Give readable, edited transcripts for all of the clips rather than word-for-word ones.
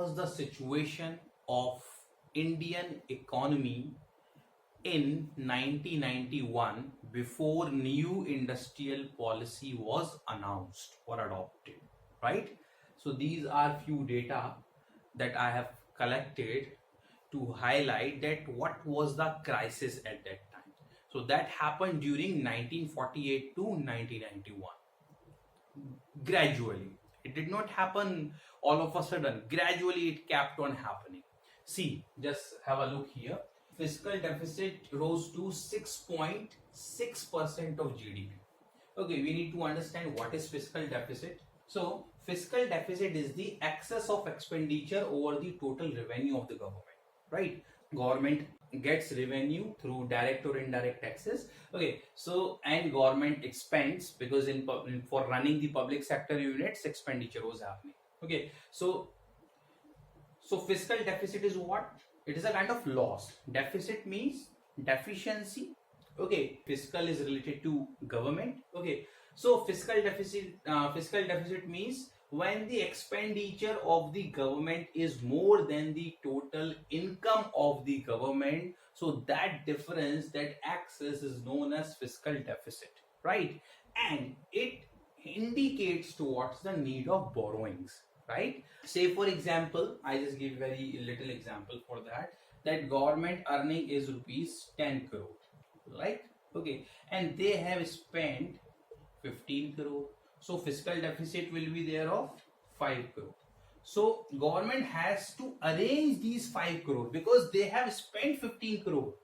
was the situation of Indian economy in 1991 before new industrial policy was announced or adopted, right? So these are few data that I have collected to highlight that what was the crisis at that time. So that happened during 1948 to 1991. Gradually, it did not happen all of a sudden. Gradually it kept on happening. See, just have a look here. Fiscal deficit rose to 6.6% of GDP. Okay, we need to understand what is fiscal deficit. So fiscal deficit is the excess of expenditure over the total revenue of the government, right? Government gets revenue through direct or indirect taxes. Okay, so and government expends because for running the public sector units, expenditure was happening. Okay, so fiscal deficit is what? It is a kind of loss. Deficit means deficiency. Okay, fiscal is related to government. Okay, so fiscal deficit means when the expenditure of the government is more than the total income of the government. So that difference, that excess, is known as fiscal deficit, right? And it indicates towards the need of borrowings, right? Say for example, I just give very little example for that government earning is rupees 10 crore, right? Okay, and they have spent 15 crore. So fiscal deficit will be there of 5 crore. So government has to arrange these 5 crore because they have spent 15 crore.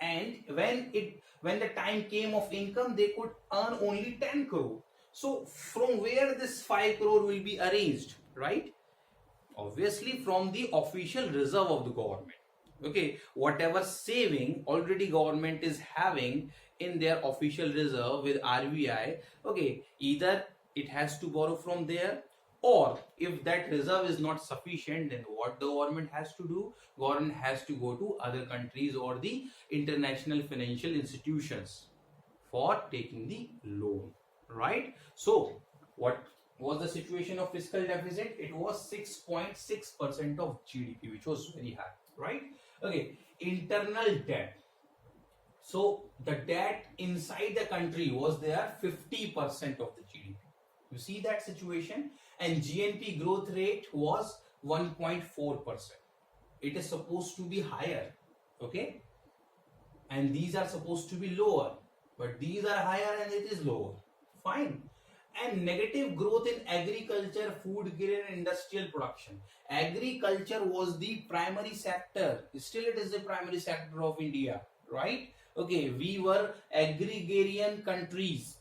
And when the time came of income, they could earn only 10 crore. So from where this 5 crore will be arranged, right? Obviously from the official reserve of the government. Okay, whatever saving already government is having in their official reserve with RBI, okay, either it has to borrow from there, or if that reserve is not sufficient, then what the government has to do? Government has to go to other countries or the international financial institutions for taking the loan, right? So what was the situation of fiscal deficit? It was 6.6% of GDP, which was very high, right? Okay, internal debt. So the debt inside the country was there 50% of the GDP. You see that situation? And GNP growth rate was 1.4%. It is supposed to be higher, okay? And these are supposed to be lower, but these are higher and it is lower. Fine. And negative growth in agriculture, food grain and industrial production. Agriculture was the primary sector. Still it is the primary sector of India, right? Okay, we were agrarian countries.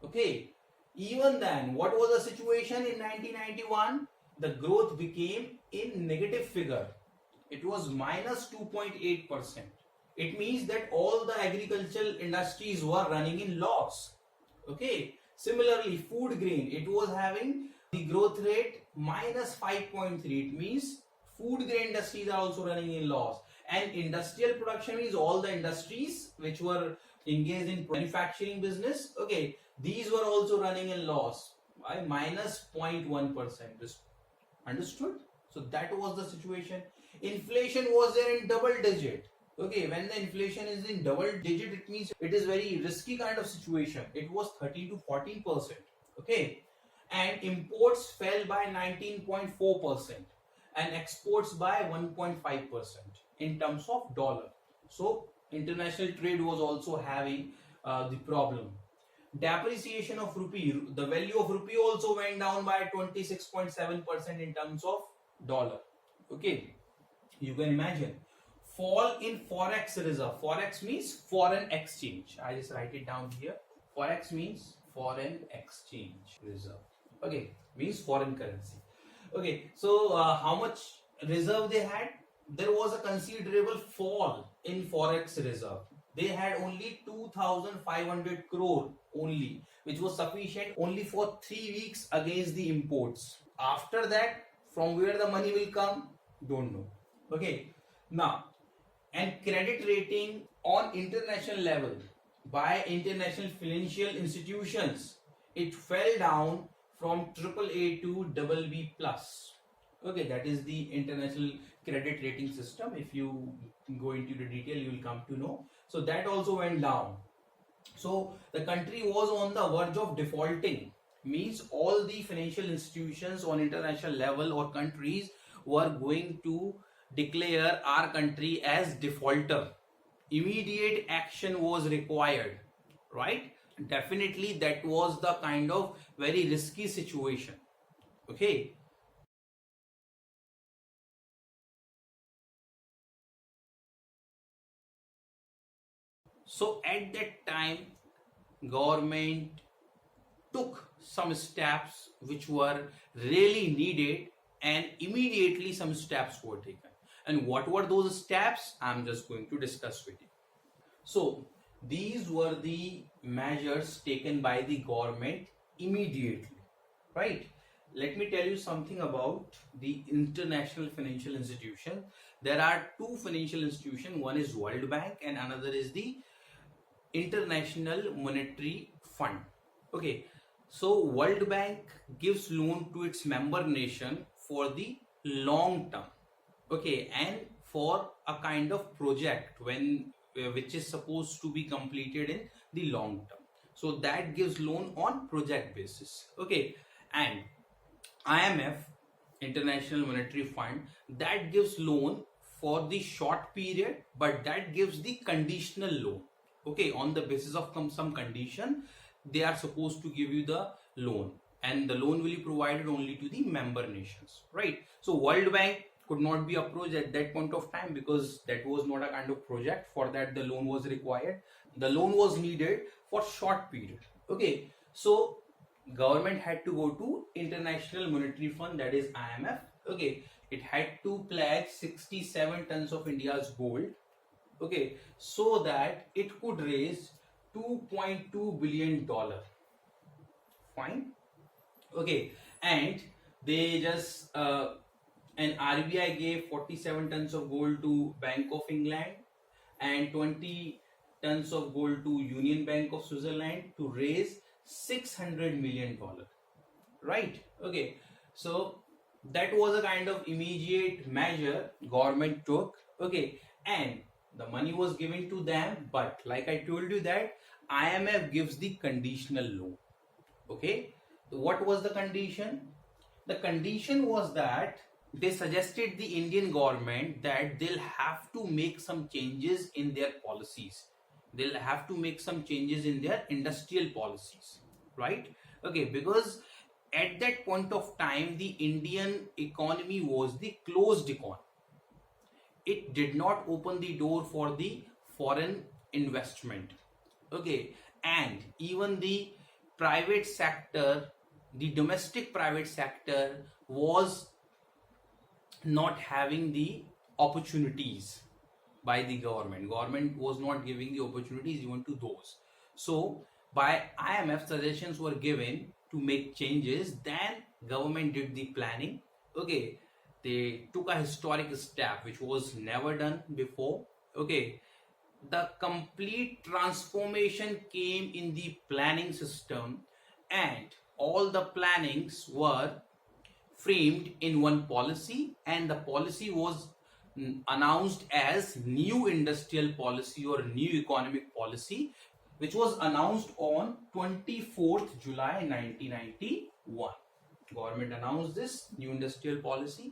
Okay, even then, what was the situation in 1991? The growth became in negative figure. It was minus 2.8%. It means that all the agricultural industries were running in loss. Okay. Similarly, food grain, it was having the growth rate minus 5.3. It means food grain industries are also running in loss. And industrial production means all the industries which were engaged in manufacturing business, okay, these were also running in loss by minus 0.1%. Understood? So that was the situation. Inflation was there in double digit. Okay, when the inflation is in double digit, it means it is very risky kind of situation. It was 13 to 14%. Okay, and imports fell by 19.4% and exports by 1.5% in terms of dollar. So international trade was also having the problem. Depreciation of rupee, the value of rupee also went down by 26.7% in terms of dollar. Okay, you can imagine. Fall in forex reserve. Forex means foreign exchange. I just write it down here. Forex means foreign exchange reserve. Okay, means foreign currency. Okay, so how much reserve they had? There was a considerable fall in forex reserve. They had only 2,500 crore only, which was sufficient only for 3 weeks against the imports. After that, from where the money will come, don't know. Okay, now, and credit rating on international level by international financial institutions, it fell down from AAA to BB plus. Okay, that is the international credit rating system. If you go into the detail, you will come to know. So that also went down. So the country was on the verge of defaulting. Means all the financial institutions on international level or countries were going to declare our country as defaulter. Immediate action was required, right? Definitely that was the kind of very risky situation. Okay. So at that time, government took some steps which were really needed, and immediately some steps were taken. And what were those steps? I'm just going to discuss with you. So these were the measures taken by the government immediately, right? Let me tell you something about the international financial institution. There are two financial institutions, one is World Bank and another is the International Monetary Fund. Okay, so World Bank gives loan to its member nation for the long term. Okay, and for a kind of project when which is supposed to be completed in the long term. So that gives loan on project basis. Okay, and IMF, International Monetary Fund, that gives loan for the short period, but that gives the conditional loan. Okay, on the basis of some condition, they are supposed to give you the loan, and the loan will be provided only to the member nations, right? So World Bank could not be approached at that point of time because that was not a kind of project. For that, the loan was required. The loan was needed for short period. Okay, so government had to go to International Monetary Fund, that is IMF. Okay, it had to pledge 67 tons of India's gold. Okay, so that it could raise $2.2 billion. Fine. Okay, and they just and RBI gave 47 tons of gold to Bank of England and 20 tons of gold to Union Bank of Switzerland to raise $600 million, right? Okay, so that was a kind of immediate measure government took. Okay, and the money was given to them, but like I told you that IMF gives the conditional loan. Okay, what was the condition? The condition was that they suggested the Indian government that they'll have to make some changes in their policies. They'll have to make some changes in their industrial policies, right? Okay, because at that point of time, the Indian economy was the closed economy. It did not open the door for the foreign investment. Okay, and even the private sector, the domestic private sector was not having the opportunities by the government. Government was not giving the opportunities even to those. So by IMF, suggestions were given to make changes. Then government did the planning. Okay, they took a historic step which was never done before. Okay, the complete transformation came in the planning system, and all the plannings were framed in one policy, and the policy was announced as new industrial policy or new economic policy, which was announced on 24th July 1991. Government announced this new industrial policy.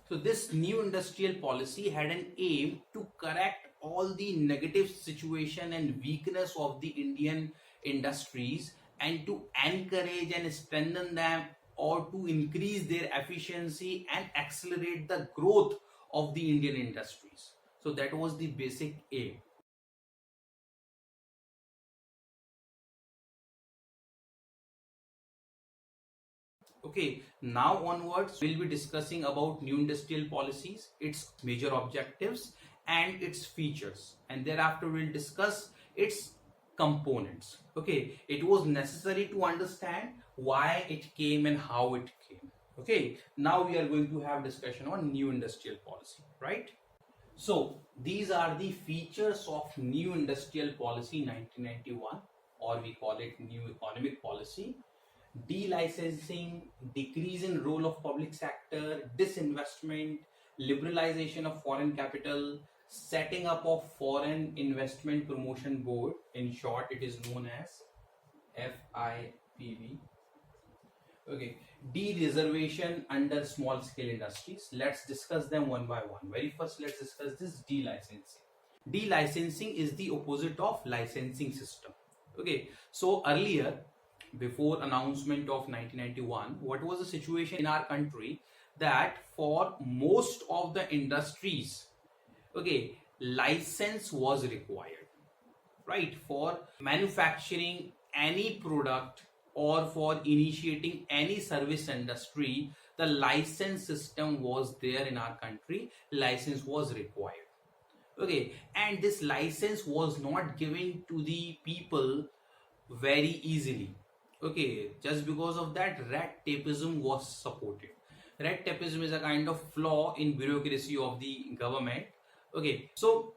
So this new industrial policy had an aim to correct all the negative situation and weakness of the Indian industries and to encourage and strengthen them, or to increase their efficiency and accelerate the growth of the Indian industries. So that was the basic aim. Okay, now onwards we'll be discussing about new industrial policies, its major objectives and its features, and thereafter we'll discuss its components. Okay, it was necessary to understand why it came and how it came. Okay, now we are going to have discussion on new industrial policy, right? So these are the features of new industrial policy 1991, or we call it new economic policy. delicensing, decrease in role of public sector, disinvestment, liberalization of foreign capital, setting up of foreign investment promotion board. In short, it is known as FIPB. Okay, de-reservation under small scale industries. Let's discuss them one by one. Very first, let's discuss this delicensing. Delicensing is the opposite of licensing system. Okay, so earlier, before announcement of 1991, what was the situation in our country? That for most of the industries, okay, license was required, right? For manufacturing any product or for initiating any service industry, the license system was there in our country. License was required. Okay, and this license was not given to the people very easily. Okay, just because of that, red tapeism was supported. Red tapeism is a kind of flaw in bureaucracy of the government. Okay, so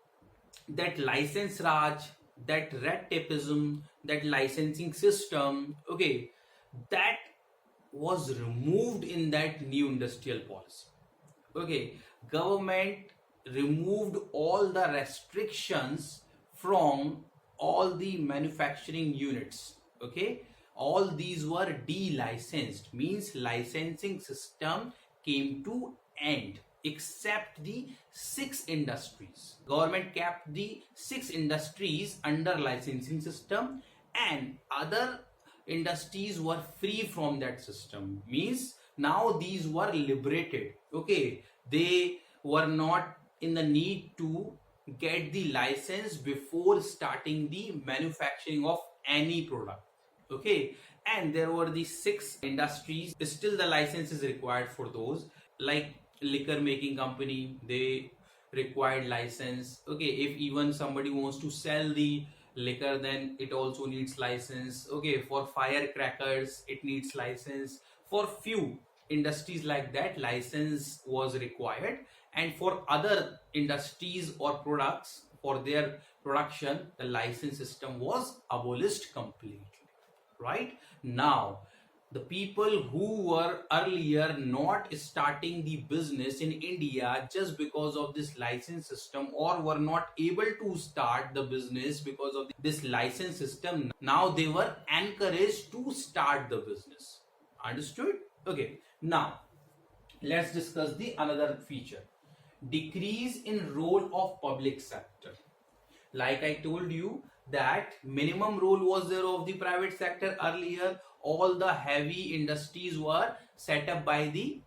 that license raj, that red tapeism, that licensing system, okay, that was removed in that new industrial policy. Okay, government removed all the restrictions from all the manufacturing units. Okay, all these were de-licensed, means licensing system came to end, except the 6 industries. Government kept the 6 industries under licensing system, and other industries were free from that system, means now these were liberated. Okay, they were not in the need to get the license before starting the manufacturing of any product. Okay, and there were the 6 industries. Still the license is required for those, like liquor making company, they required license. Okay, if even somebody wants to sell the liquor, then it also needs license. Okay, for firecrackers it needs license. For few industries like that, license was required, and for other industries or products, for their production, the license system was abolished completely. Right now, the people who were earlier not starting the business in India just because of this license system, or were not able to start the business because of this license system, now they were encouraged to start the business. Understood? Okay, now let's discuss the another feature, decrease in role of public sector. Like I told you that minimum role was there of the private sector earlier. All the heavy industries were set up by the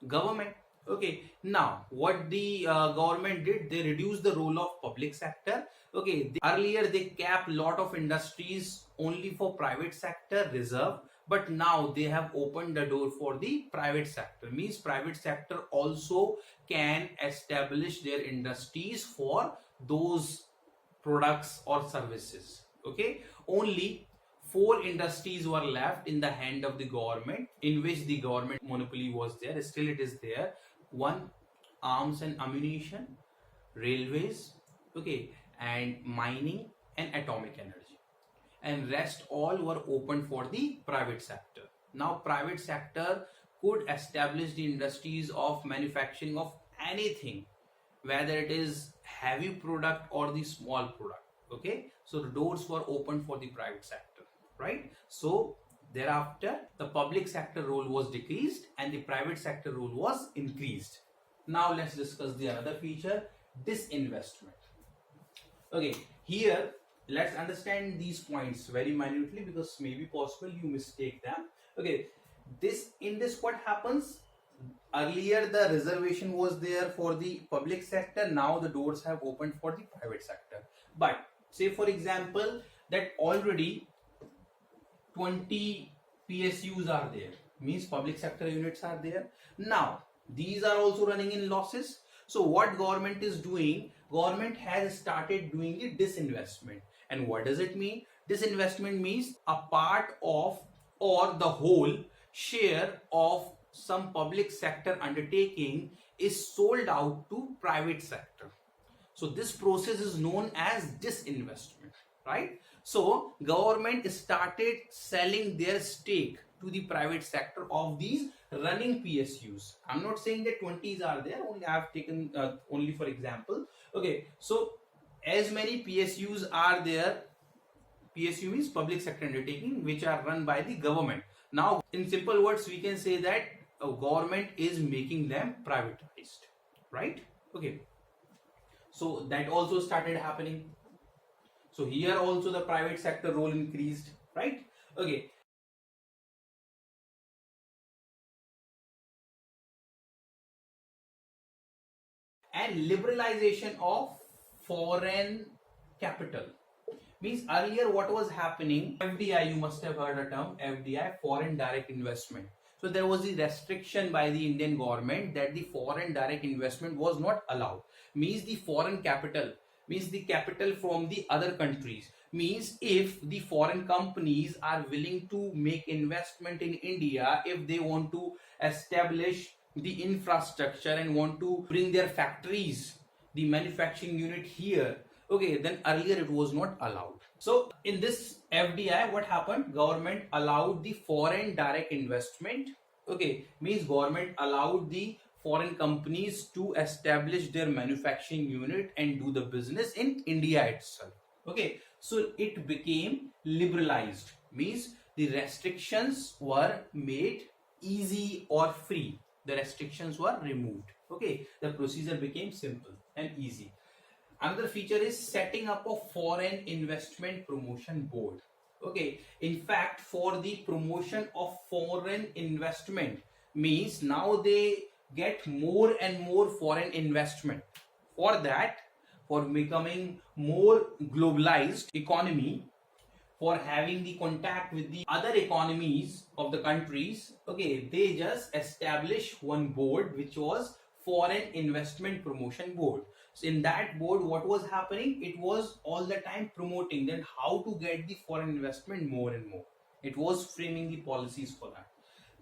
government. Okay, now what the government did, they reduced the role of public sector. Okay, earlier they kept lot of industries only for private sector reserve, but now they have opened the door for the private sector, means private sector also can establish their industries for those products or services. Okay, only 4 industries were left in the hand of the government, in which the government monopoly was there. Still it is there. One, arms and ammunition, railways, okay, and mining and atomic energy, and rest all were open for the private sector. Now private sector could establish the industries of manufacturing of anything, whether it is heavy product or the small product. Okay, so the doors were open for the private sector, right? So thereafter the public sector role was decreased and the private sector role was increased. Now let's discuss the another feature, disinvestment. Okay, here let's understand these points very minutely, because maybe possible you mistake them. Okay, in this what happens, earlier the reservation was there for the public sector, now the doors have opened for the private sector. But say for example that already 20 PSUs are there, means public sector units are there. Now these are also running in losses. So what government is doing, government has started doing the disinvestment. And what does it mean? Disinvestment means a part of or the whole share of some public sector undertaking is sold out to private sector. So this process is known as disinvestment, right? So government started selling their stake to the private sector of these running PSUs. I'm not saying that 20s are there, only I have taken only for example. Okay, so as many PSUs are there, PSU means public sector undertaking, which are run by the government. Now, in simple words, we can say that a government is making them privatized, right? Okay, so that also started happening. So here also the private sector role increased, right? Okay. And liberalization of foreign capital means earlier what was happening, FDI, you must have heard a term, FDI, foreign direct investment. So there was the restriction by the Indian government that the foreign direct investment was not allowed. Means the foreign capital, means the capital from the other countries, means if the foreign companies are willing to make investment in India, if they want to establish the infrastructure and want to bring their factories, the manufacturing unit here, okay, then earlier it was not allowed. So in this FDI, what happened? Government allowed the foreign direct investment. Okay, means government allowed the foreign companies to establish their manufacturing unit and do the business in India itself. Okay, so it became liberalized, means the restrictions were made easy or free. The restrictions were removed. Okay, the procedure became simple and easy. Another feature is setting up a foreign investment promotion board. Okay, in fact, for the promotion of foreign investment, means now they get more and more foreign investment. For that, for becoming more globalized economy, for having the contact with the other economies of the countries, okay, they just establish one board which was foreign investment promotion board. So in that board, what was happening? It was all the time promoting then how to get the foreign investment more and more. It was framing the policies for that.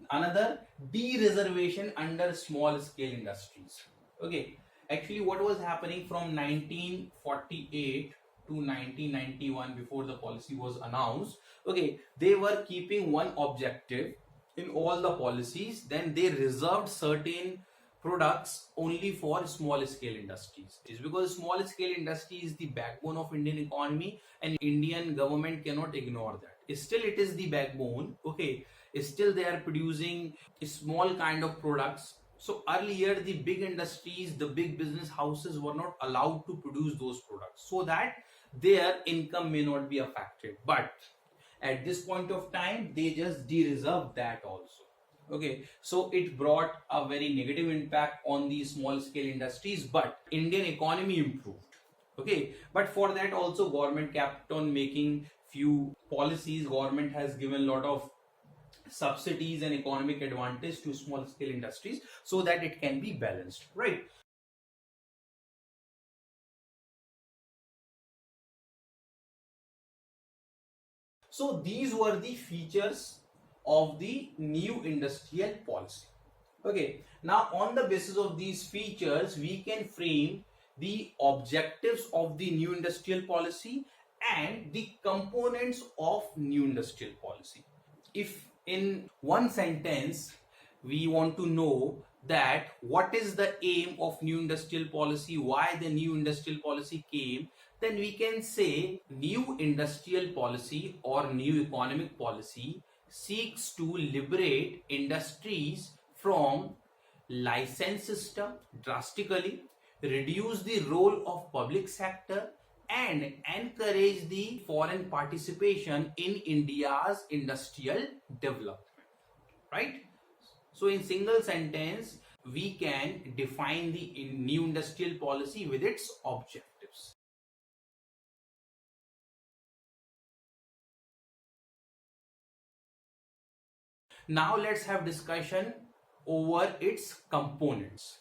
Another, de-reservation under small scale industries. Okay, actually what was happening from 1948 to 1991, before the policy was announced, okay, they were keeping one objective in all the policies. Then they reserved certain products only for small scale industries. It's because small scale industry is the backbone of Indian economy and Indian government cannot ignore that. Still it is the backbone. Okay, still they are producing small kind of products. So earlier the big industries, the big business houses were not allowed to produce those products so that their income may not be affected. But at this point of time, they just de-reserved that also. Okay, so it brought a very negative impact on the small scale industries, but Indian economy improved. Okay, but for that also government kept on making few policies. Government has given a lot of subsidies and economic advantage to small scale industries so that it can be balanced, right? So these were the features of the new industrial policy. Okay, now on the basis of these features, we can frame the objectives of the new industrial policy and the components of new industrial policy. If in one sentence we want to know that what is the aim of new industrial policy, why the new industrial policy came, then we can say new industrial policy or new economic policy seeks to liberate industries from license system drastically, reduce the role of public sector and encourage the foreign participation in India's industrial development, right? So in single sentence, we can define the new industrial policy with its objectives. Now let's have discussion over its components.